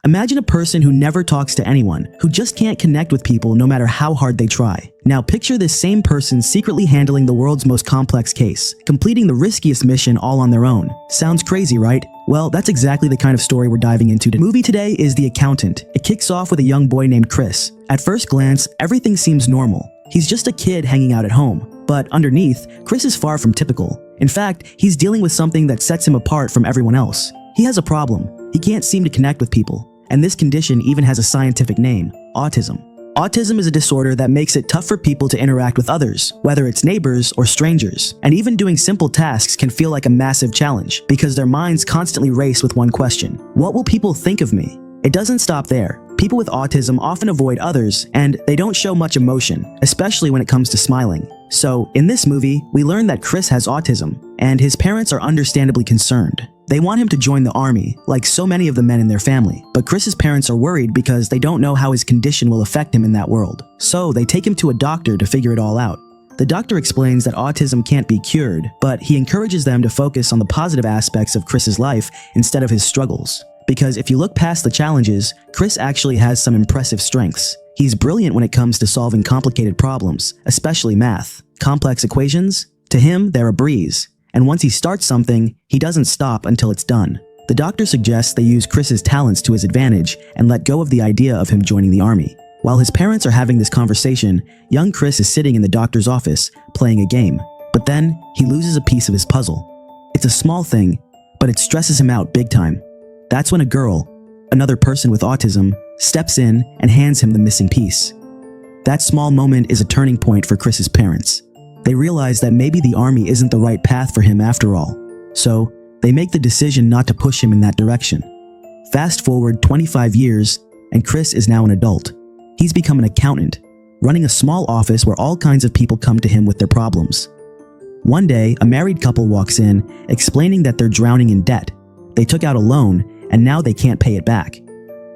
Imagine a person who never talks to anyone, who just can't connect with people no matter how hard they try. Now picture this same person secretly handling the world's most complex case, completing the riskiest mission all on their own. Sounds crazy, right? Well, that's exactly the kind of story we're diving into. The movie today is The Accountant. It kicks off with a young boy named Chris. At first glance, everything seems normal. He's just a kid hanging out at home. But underneath, Chris is far from typical. In fact, he's dealing with something that sets him apart from everyone else. He has a problem. He can't seem to connect with people. And this condition even has a scientific name: autism. Autism is a disorder that makes it tough for people to interact with others, whether it's neighbors or strangers. And even doing simple tasks can feel like a massive challenge because their minds constantly race with one question: what will people think of me? It doesn't stop there. People with autism often avoid others, and they don't show much emotion, especially when it comes to smiling. So, in this movie, we learn that Chris has autism, and his parents are understandably concerned. They want him to join the army, like so many of the men in their family. But Chris's parents are worried because they don't know how his condition will affect him in that world. So they take him to a doctor to figure it all out. The doctor explains that autism can't be cured, but he encourages them to focus on the positive aspects of Chris's life instead of his struggles. Because if you look past the challenges, Chris actually has some impressive strengths. He's brilliant when it comes to solving complicated problems, especially math. Complex equations? To him, they're a breeze. And once he starts something, he doesn't stop until it's done. The doctor suggests they use Chris's talents to his advantage and let go of the idea of him joining the army. While his parents are having this conversation, young Chris is sitting in the doctor's office, playing a game. But then, he loses a piece of his puzzle. It's a small thing, but it stresses him out big time. That's when a girl, another person with autism, steps in and hands him the missing piece. That small moment is a turning point for Chris's parents. They realize that maybe the army isn't the right path for him after all. So, they make the decision not to push him in that direction. Fast forward 25 years, and Chris is now an adult. He's become an accountant, running a small office where all kinds of people come to him with their problems. One day, a married couple walks in, explaining that they're drowning in debt. They took out a loan, and now they can't pay it back.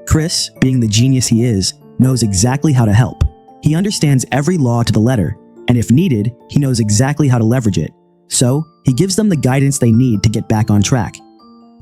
Chris, being the genius he is, knows exactly how to help. He understands every law to the letter, and if needed, he knows exactly how to leverage it. So, he gives them the guidance they need to get back on track.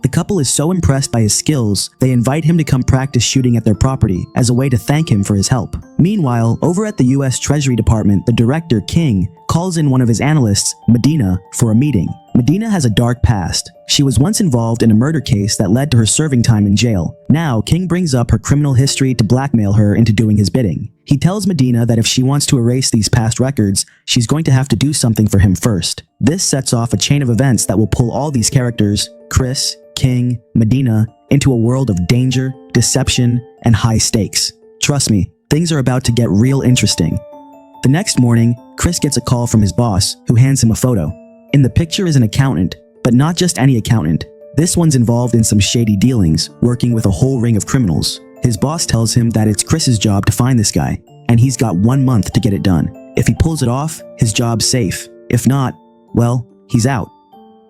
The couple is so impressed by his skills, they invite him to come practice shooting at their property as a way to thank him for his help. Meanwhile, over at the US Treasury Department, the director, King, calls in one of his analysts, Medina, for a meeting. Medina has a dark past. She was once involved in a murder case that led to her serving time in jail. Now, King brings up her criminal history to blackmail her into doing his bidding. He tells Medina that if she wants to erase these past records, she's going to have to do something for him first. This sets off a chain of events that will pull all these characters, Chris, King, Medina, into a world of danger, deception, and high stakes. Trust me, things are about to get real interesting. The next morning, Chris gets a call from his boss, who hands him a photo. In the picture is an accountant, but not just any accountant. This one's involved in some shady dealings, working with a whole ring of criminals. His boss tells him that it's Chris's job to find this guy, and he's got 1 month to get it done. If he pulls it off, his job's safe. If not, well, he's out.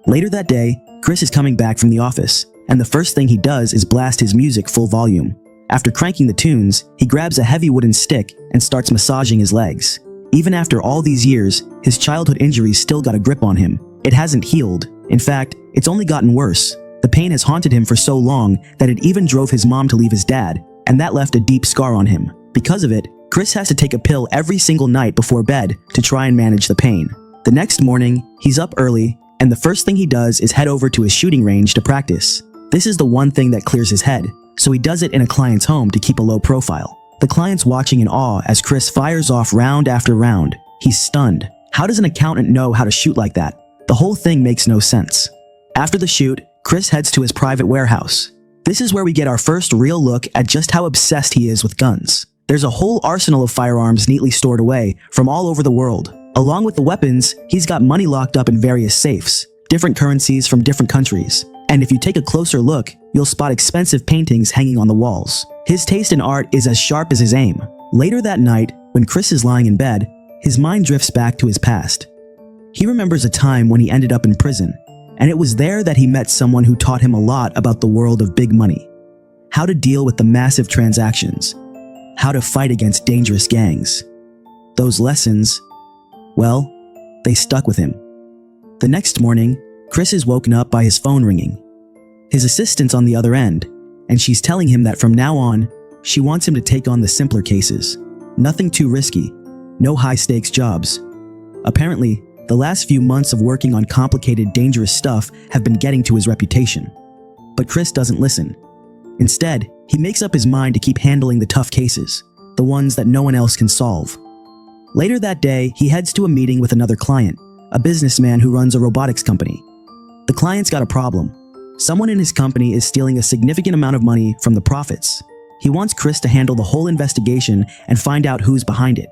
Later that day, Chris is coming back from the office, and the first thing he does is blast his music full volume. After cranking the tunes, he grabs a heavy wooden stick and starts massaging his legs. Even after all these years, his childhood injuries still got a grip on him. It hasn't healed. In fact, it's only gotten worse. The pain has haunted him for so long that it even drove his mom to leave his dad, and that left a deep scar on him. Because of it, Chris has to take a pill every single night before bed to try and manage the pain. The next morning, he's up early, and the first thing he does is head over to his shooting range to practice. This is the one thing that clears his head, so he does it in a client's home to keep a low profile. The client's watching in awe as Chris fires off round after round. He's stunned. How does an accountant know how to shoot like that? The whole thing makes no sense. After the shoot, Chris heads to his private warehouse. This is where we get our first real look at just how obsessed he is with guns. There's a whole arsenal of firearms neatly stored away from all over the world. Along with the weapons, he's got money locked up in various safes, different currencies from different countries. And if you take a closer look, you'll spot expensive paintings hanging on the walls. His taste in art is as sharp as his aim. Later that night, when Chris is lying in bed, his mind drifts back to his past. He remembers a time when he ended up in prison, and it was there that he met someone who taught him a lot about the world of big money. How to deal with the massive transactions. How to fight against dangerous gangs. Those lessons, well, they stuck with him. The next morning, Chris is woken up by his phone ringing. His assistant's on the other end, and she's telling him that from now on, she wants him to take on the simpler cases. Nothing too risky, no high-stakes jobs. Apparently, the last few months of working on complicated, dangerous stuff have been getting to his reputation. But Chris doesn't listen. Instead, he makes up his mind to keep handling the tough cases, the ones that no one else can solve. Later that day, he heads to a meeting with another client, a businessman who runs a robotics company. The client's got a problem. Someone in his company is stealing a significant amount of money from the profits. He wants Chris to handle the whole investigation and find out who's behind it.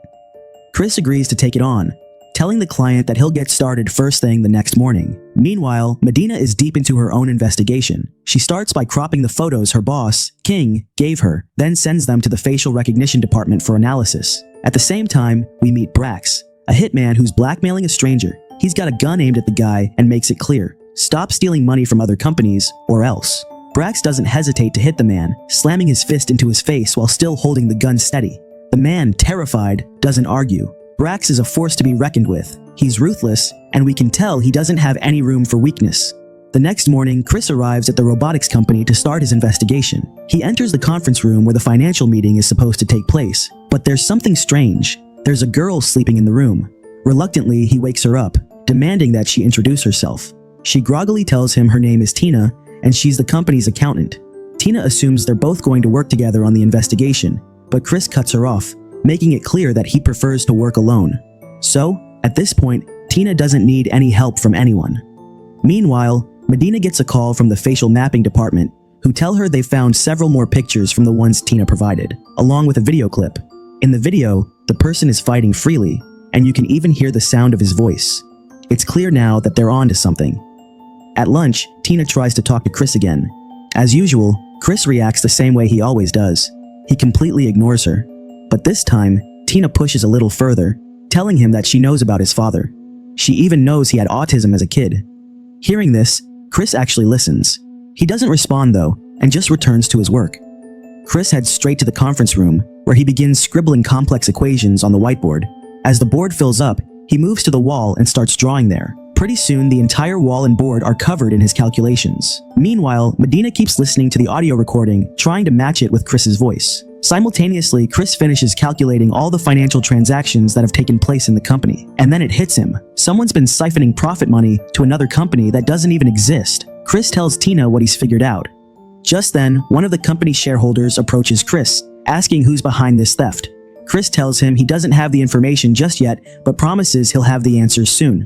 Chris agrees to take it on, telling the client that he'll get started first thing the next morning. Meanwhile, Medina is deep into her own investigation. She starts by cropping the photos her boss, King, gave her, then sends them to the facial recognition department for analysis. At the same time, we meet Brax, a hitman who's blackmailing a stranger. He's got a gun aimed at the guy and makes it clear, stop stealing money from other companies, or else. Brax doesn't hesitate to hit the man, slamming his fist into his face while still holding the gun steady. The man, terrified, doesn't argue. Brax is a force to be reckoned with. He's ruthless, and we can tell he doesn't have any room for weakness. The next morning, Chris arrives at the robotics company to start his investigation. He enters the conference room where the financial meeting is supposed to take place, but there's something strange. There's a girl sleeping in the room. Reluctantly, he wakes her up, demanding that she introduce herself. She groggily tells him her name is Tina, and she's the company's accountant. Tina assumes they're both going to work together on the investigation, but Chris cuts her off, making it clear that he prefers to work alone. So, at this point, Tina doesn't need any help from anyone. Meanwhile, Medina gets a call from the facial mapping department, who tell her they found several more pictures from the ones Tina provided, along with a video clip. In the video, the person is fighting freely, and you can even hear the sound of his voice. It's clear now that they're onto something. At lunch, Tina tries to talk to Chris again. As usual, Chris reacts the same way he always does. He completely ignores her. But this time, Tina pushes a little further, telling him that she knows about his father. She even knows he had autism as a kid. Hearing this, Chris actually listens. He doesn't respond though, and just returns to his work. Chris heads straight to the conference room, where he begins scribbling complex equations on the whiteboard. As the board fills up, he moves to the wall and starts drawing there. Pretty soon, the entire wall and board are covered in his calculations. Meanwhile, Medina keeps listening to the audio recording, trying to match it with Chris's voice. Simultaneously, Chris finishes calculating all the financial transactions that have taken place in the company. And then it hits him. Someone's been siphoning profit money to another company that doesn't even exist. Chris tells Tina what he's figured out. Just then, one of the company's shareholders approaches Chris, asking who's behind this theft. Chris tells him he doesn't have the information just yet, but promises he'll have the answers soon.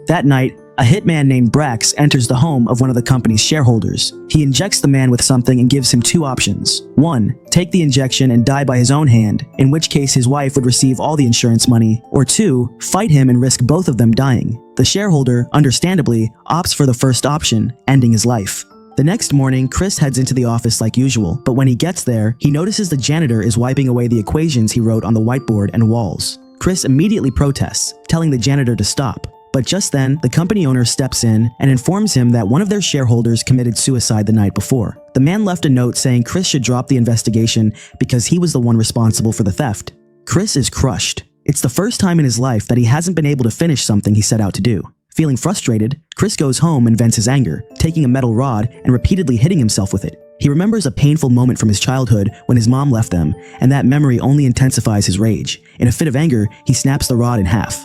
That night, a hitman named Brax enters the home of one of the company's shareholders. He injects the man with something and gives him two options. 1. Take the injection and die by his own hand, in which case his wife would receive all the insurance money. Or 2. Fight him and risk both of them dying. The shareholder, understandably, opts for the first option, ending his life. The next morning, Chris heads into the office like usual, but when he gets there, he notices the janitor is wiping away the equations he wrote on the whiteboard and walls. Chris immediately protests, telling the janitor to stop. But just then, the company owner steps in and informs him that one of their shareholders committed suicide the night before. The man left a note saying Chris should drop the investigation because he was the one responsible for the theft. Chris is crushed. It's the first time in his life that he hasn't been able to finish something he set out to do. Feeling frustrated, Chris goes home and vents his anger, taking a metal rod and repeatedly hitting himself with it. He remembers a painful moment from his childhood when his mom left them, and that memory only intensifies his rage. In a fit of anger, he snaps the rod in half.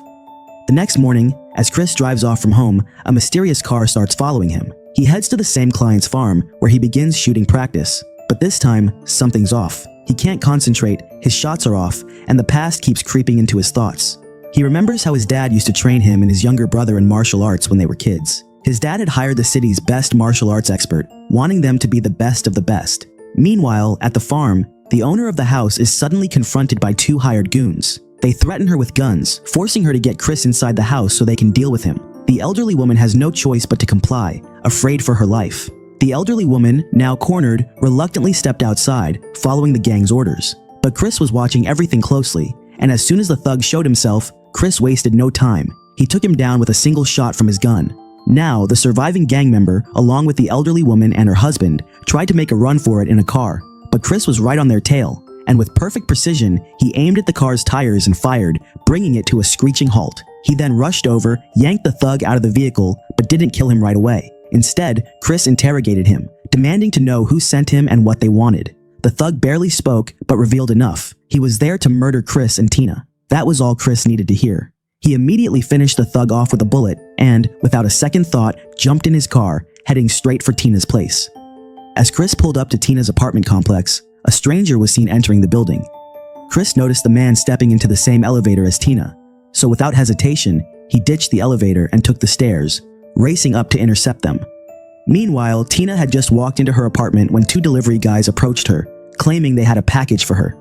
The next morning, as Chris drives off from home, a mysterious car starts following him. He heads to the same client's farm, where he begins shooting practice. But this time, something's off. He can't concentrate, his shots are off, and the past keeps creeping into his thoughts. He remembers how his dad used to train him and his younger brother in martial arts when they were kids. His dad had hired the city's best martial arts expert, wanting them to be the best of the best. Meanwhile, at the farm, the owner of the house is suddenly confronted by two hired goons. They threaten her with guns, forcing her to get Chris inside the house so they can deal with him. The elderly woman has no choice but to comply, afraid for her life. The elderly woman, now cornered, reluctantly stepped outside, following the gang's orders. But Chris was watching everything closely, and as soon as the thug showed himself, Chris wasted no time. He took him down with a single shot from his gun. Now, the surviving gang member, along with the elderly woman and her husband, tried to make a run for it in a car, but Chris was right on their tail. And with perfect precision, he aimed at the car's tires and fired, bringing it to a screeching halt. He then rushed over, yanked the thug out of the vehicle, but didn't kill him right away. Instead, Chris interrogated him, demanding to know who sent him and what they wanted. The thug barely spoke, but revealed enough. He was there to murder Chris and Tina. That was all Chris needed to hear. He immediately finished the thug off with a bullet and, without a second thought, jumped in his car, heading straight for Tina's place. As Chris pulled up to Tina's apartment complex, a stranger was seen entering the building. Chris noticed the man stepping into the same elevator as Tina, so without hesitation, he ditched the elevator and took the stairs, racing up to intercept them. Meanwhile, Tina had just walked into her apartment when two delivery guys approached her, claiming they had a package for her.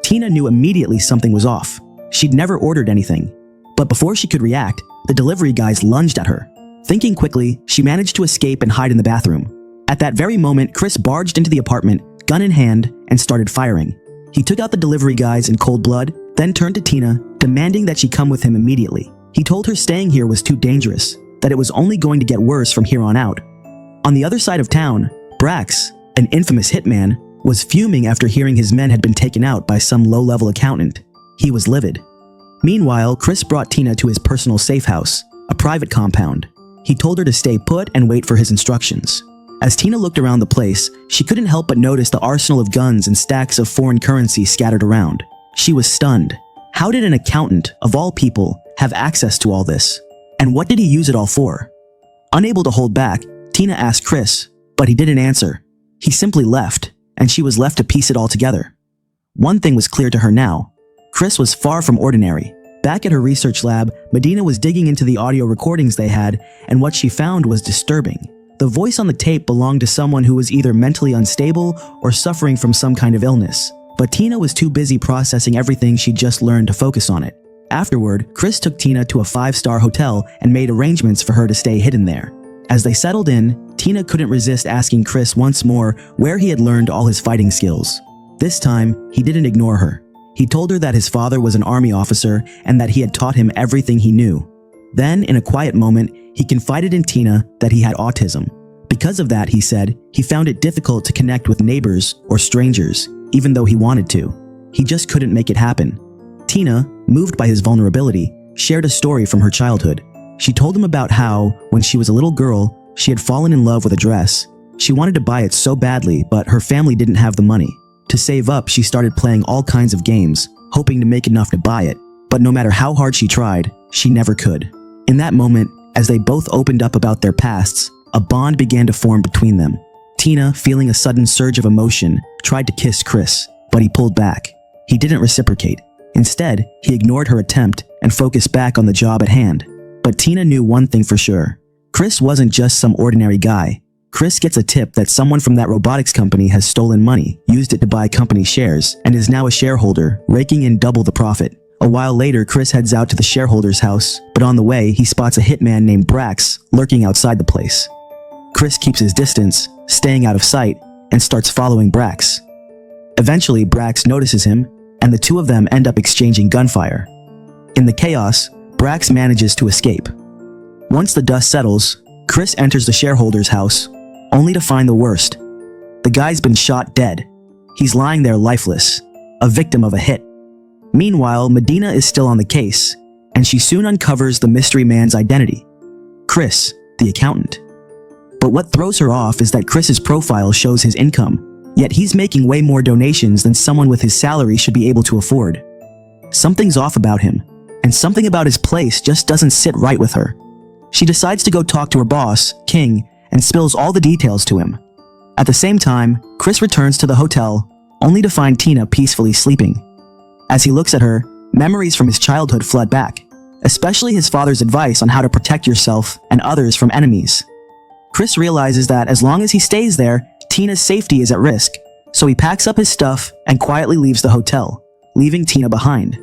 Tina knew immediately something was off. She'd never ordered anything. But before she could react, the delivery guys lunged at her. Thinking quickly, she managed to escape and hide in the bathroom. At that very moment, Chris barged into the apartment, gun in hand, and started firing. He took out the delivery guys in cold blood, then turned to Tina, demanding that she come with him immediately. He told her staying here was too dangerous, that it was only going to get worse from here on out. On the other side of town, Brax, an infamous hitman, was fuming after hearing his men had been taken out by some low-level accountant. He was livid. Meanwhile, Chris brought Tina to his personal safe house, a private compound. He told her to stay put and wait for his instructions. As Tina looked around the place, she couldn't help but notice the arsenal of guns and stacks of foreign currency scattered around. She was stunned. How did an accountant, of all people, have access to all this? And what did he use it all for? Unable to hold back, Tina asked Chris, but he didn't answer. He simply left, and she was left to piece it all together. One thing was clear to her now. Chris was far from ordinary. Back at her research lab, Medina was digging into the audio recordings they had, and what she found was disturbing. The voice on the tape belonged to someone who was either mentally unstable or suffering from some kind of illness. But Tina was too busy processing everything she'd just learned to focus on it. Afterward, Chris took Tina to a 5-star hotel and made arrangements for her to stay hidden there. As they settled in, Tina couldn't resist asking Chris once more where he had learned all his fighting skills. This time, he didn't ignore her. He told her that his father was an army officer and that he had taught him everything he knew. Then, in a quiet moment, he confided in Tina that he had autism. Because of that, he said, he found it difficult to connect with neighbors or strangers, even though he wanted to. He just couldn't make it happen. Tina, moved by his vulnerability, shared a story from her childhood. She told him about how, when she was a little girl, she had fallen in love with a dress. She wanted to buy it so badly, but her family didn't have the money. To save up, she started playing all kinds of games, hoping to make enough to buy it. But no matter how hard she tried, she never could. In that moment, as they both opened up about their pasts, a bond began to form between them. Tina, feeling a sudden surge of emotion, tried to kiss Chris, but he pulled back. He didn't reciprocate. Instead, he ignored her attempt and focused back on the job at hand. But Tina knew one thing for sure. Chris wasn't just some ordinary guy. Chris gets a tip that someone from that robotics company has stolen money, used it to buy company shares, and is now a shareholder, raking in double the profit. A while later, Chris heads out to the shareholder's house, but on the way, he spots a hitman named Brax lurking outside the place. Chris keeps his distance, staying out of sight, and starts following Brax. Eventually, Brax notices him, and the two of them end up exchanging gunfire. In the chaos, Brax manages to escape. Once the dust settles, Chris enters the shareholder's house, only to find the worst. The guy's been shot dead. He's lying there lifeless, a victim of a hit. Meanwhile, Medina is still on the case, and she soon uncovers the mystery man's identity. Chris, the accountant. But what throws her off is that Chris's profile shows his income, yet he's making way more donations than someone with his salary should be able to afford. Something's off about him, and something about his place just doesn't sit right with her. She decides to go talk to her boss, King, and spills all the details to him. At the same time, Chris returns to the hotel, only to find Tina peacefully sleeping. As he looks at her, memories from his childhood flood back, especially his father's advice on how to protect yourself and others from enemies. Chris realizes that as long as he stays there, Tina's safety is at risk, so he packs up his stuff and quietly leaves the hotel, leaving Tina behind.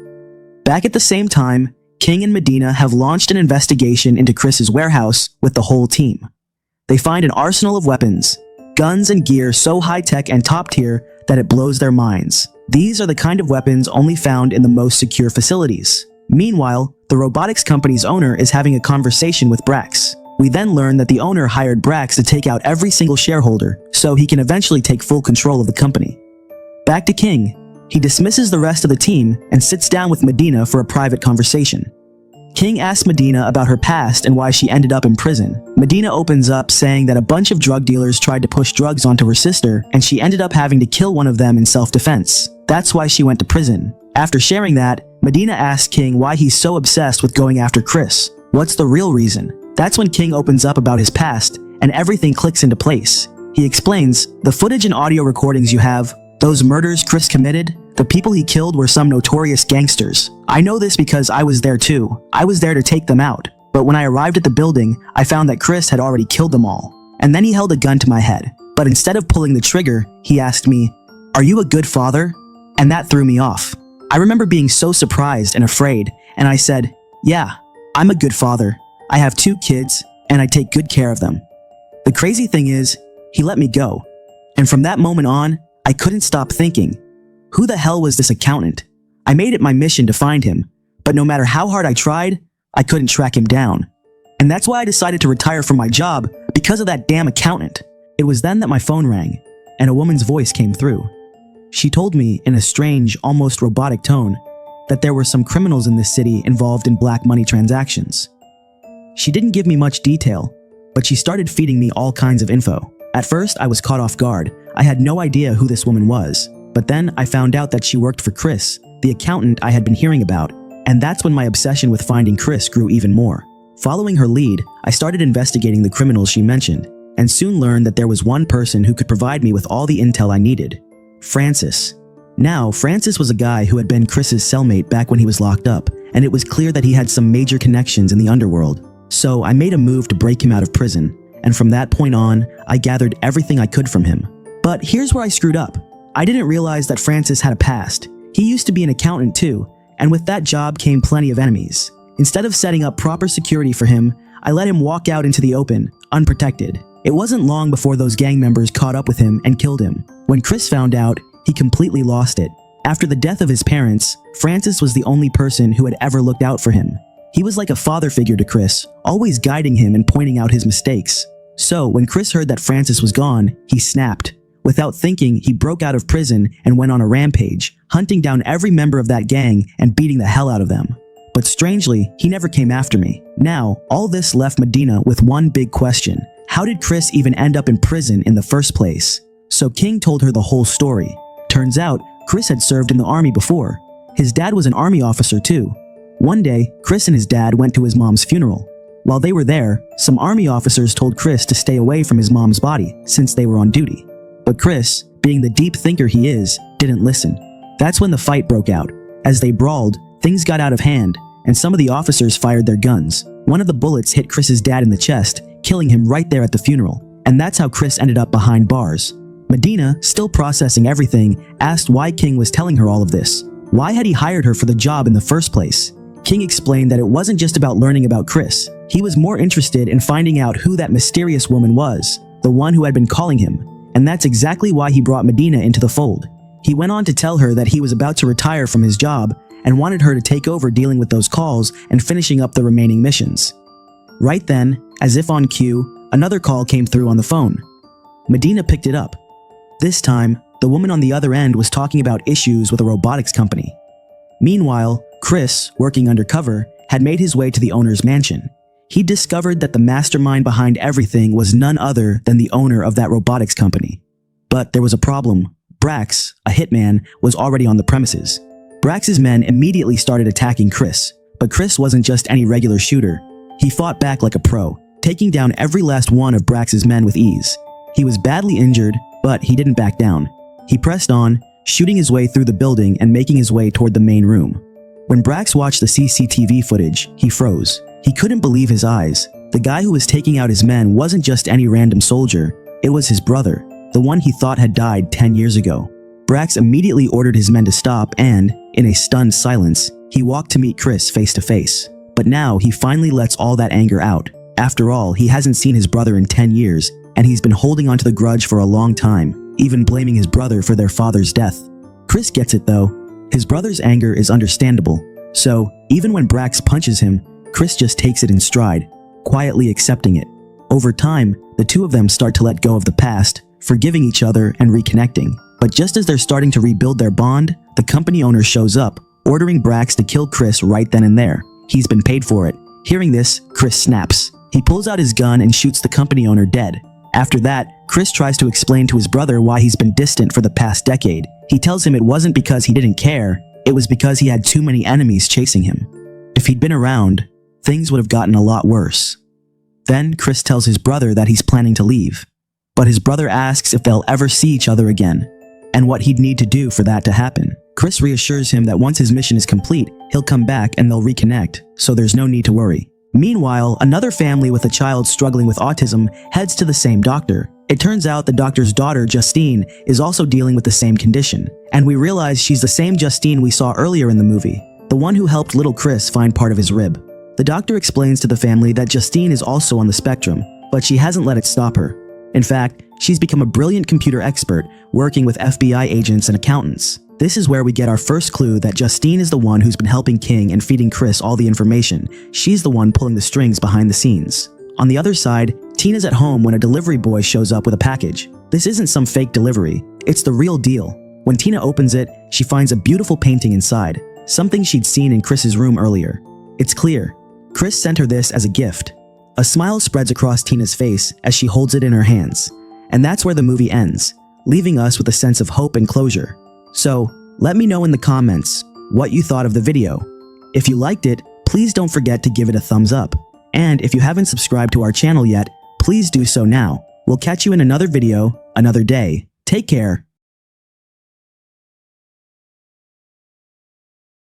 Back at the same time, King and Medina have launched an investigation into Chris's warehouse with the whole team. They find an arsenal of weapons, guns and gear so high-tech and top-tier that it blows their minds. These are the kind of weapons only found in the most secure facilities. Meanwhile, the robotics company's owner is having a conversation with Brax. We then learn that the owner hired Brax to take out every single shareholder, so he can eventually take full control of the company. Back to King, he dismisses the rest of the team and sits down with Medina for a private conversation. King asks Medina about her past and why she ended up in prison. Medina opens up saying that a bunch of drug dealers tried to push drugs onto her sister and she ended up having to kill one of them in self-defense. That's why she went to prison. After sharing that, Medina asks King why he's so obsessed with going after Chris. What's the real reason? That's when King opens up about his past and everything clicks into place. He explains, the footage and audio recordings you have, those murders Chris committed, the people he killed were some notorious gangsters. I know this because I was there too. I was there to take them out. But when I arrived at the building, I found that Chris had already killed them all. And then he held a gun to my head. But instead of pulling the trigger, he asked me, "Are you a good father?" And that threw me off. I remember being so surprised and afraid, and I said, "Yeah, I'm a good father. I have 2 kids, and I take good care of them." The crazy thing is, he let me go. And from that moment on, I couldn't stop thinking, who the hell was this accountant? I made it my mission to find him, but no matter how hard I tried, I couldn't track him down. And that's why I decided to retire from my job, because of that damn accountant. It was then that my phone rang, and a woman's voice came through. She told me in a strange, almost robotic tone, that there were some criminals in this city involved in black money transactions. She didn't give me much detail, but she started feeding me all kinds of info. At first, I was caught off guard. I had no idea who this woman was. But then I found out that she worked for Chris, the accountant I had been hearing about, and that's when my obsession with finding Chris grew even more. Following her lead, I started investigating the criminals she mentioned, and soon learned that there was one person who could provide me with all the intel I needed. Francis. Now, Francis was a guy who had been Chris's cellmate back when he was locked up, and it was clear that he had some major connections in the underworld. So I made a move to break him out of prison, and from that point on, I gathered everything I could from him. But here's where I screwed up. I didn't realize that Francis had a past. He used to be an accountant too, and with that job came plenty of enemies. Instead of setting up proper security for him, I let him walk out into the open, unprotected. It wasn't long before those gang members caught up with him and killed him. When Chris found out, he completely lost it. After the death of his parents, Francis was the only person who had ever looked out for him. He was like a father figure to Chris, always guiding him and pointing out his mistakes. So when Chris heard that Francis was gone, he snapped. Without thinking, he broke out of prison and went on a rampage, hunting down every member of that gang and beating the hell out of them. But strangely, he never came after me. Now, all this left Medina with one big question. How did Chris even end up in prison in the first place? So King told her the whole story. Turns out, Chris had served in the army before. His dad was an army officer too. One day, Chris and his dad went to his mom's funeral. While they were there, some army officers told Chris to stay away from his mom's body since they were on duty. But Chris, being the deep thinker he is, didn't listen. That's when the fight broke out. As they brawled, things got out of hand, and some of the officers fired their guns. One of the bullets hit Chris's dad in the chest, killing him right there at the funeral. And that's how Chris ended up behind bars. Medina, still processing everything, asked why King was telling her all of this. Why had he hired her for the job in the first place? King explained that it wasn't just about learning about Chris. He was more interested in finding out who that mysterious woman was, the one who had been calling him. And that's exactly why he brought Medina into the fold. He went on to tell her that he was about to retire from his job and wanted her to take over dealing with those calls and finishing up the remaining missions. Right then, as if on cue, another call came through on the phone. Medina picked it up. This time, the woman on the other end was talking about issues with a robotics company. Meanwhile, Chris, working undercover, had made his way to the owner's mansion. He discovered that the mastermind behind everything was none other than the owner of that robotics company. But there was a problem. Brax, a hitman, was already on the premises. Brax's men immediately started attacking Chris, but Chris wasn't just any regular shooter. He fought back like a pro, taking down every last one of Brax's men with ease. He was badly injured, but he didn't back down. He pressed on, shooting his way through the building and making his way toward the main room. When Brax watched the CCTV footage, he froze. He couldn't believe his eyes. The guy who was taking out his men wasn't just any random soldier. It was his brother, the one he thought had died 10 years ago. Brax immediately ordered his men to stop and, in a stunned silence, he walked to meet Chris face to face. But now he finally lets all that anger out. After all, he hasn't seen his brother in 10 years, and he's been holding onto the grudge for a long time, even blaming his brother for their father's death. Chris gets it though. His brother's anger is understandable. So, even when Brax punches him, Chris just takes it in stride, quietly accepting it. Over time, the two of them start to let go of the past, forgiving each other and reconnecting. But just as they're starting to rebuild their bond, the company owner shows up, ordering Brax to kill Chris right then and there. He's been paid for it. Hearing this, Chris snaps. He pulls out his gun and shoots the company owner dead. After that, Chris tries to explain to his brother why he's been distant for the past decade. He tells him it wasn't because he didn't care, it was because he had too many enemies chasing him. If he'd been around, things would have gotten a lot worse. Then Chris tells his brother that he's planning to leave. But his brother asks if they'll ever see each other again, and what he'd need to do for that to happen. Chris reassures him that once his mission is complete, he'll come back and they'll reconnect, so there's no need to worry. Meanwhile, another family with a child struggling with autism heads to the same doctor. It turns out the doctor's daughter, Justine, is also dealing with the same condition, and we realize she's the same Justine we saw earlier in the movie, the one who helped little Chris find part of his rib. The doctor explains to the family that Justine is also on the spectrum, but she hasn't let it stop her. In fact, she's become a brilliant computer expert, working with FBI agents and accountants. This is where we get our first clue that Justine is the one who's been helping King and feeding Chris all the information. She's the one pulling the strings behind the scenes. On the other side, Tina's at home when a delivery boy shows up with a package. This isn't some fake delivery, it's the real deal. When Tina opens it, she finds a beautiful painting inside, something she'd seen in Chris's room earlier. It's clear, Chris sent her this as a gift. A smile spreads across Tina's face as she holds it in her hands. And that's where the movie ends, leaving us with a sense of hope and closure. So, let me know in the comments what you thought of the video. If you liked it, please don't forget to give it a thumbs up. And if you haven't subscribed to our channel yet, please do so now. We'll catch you in another video, another day. Take care.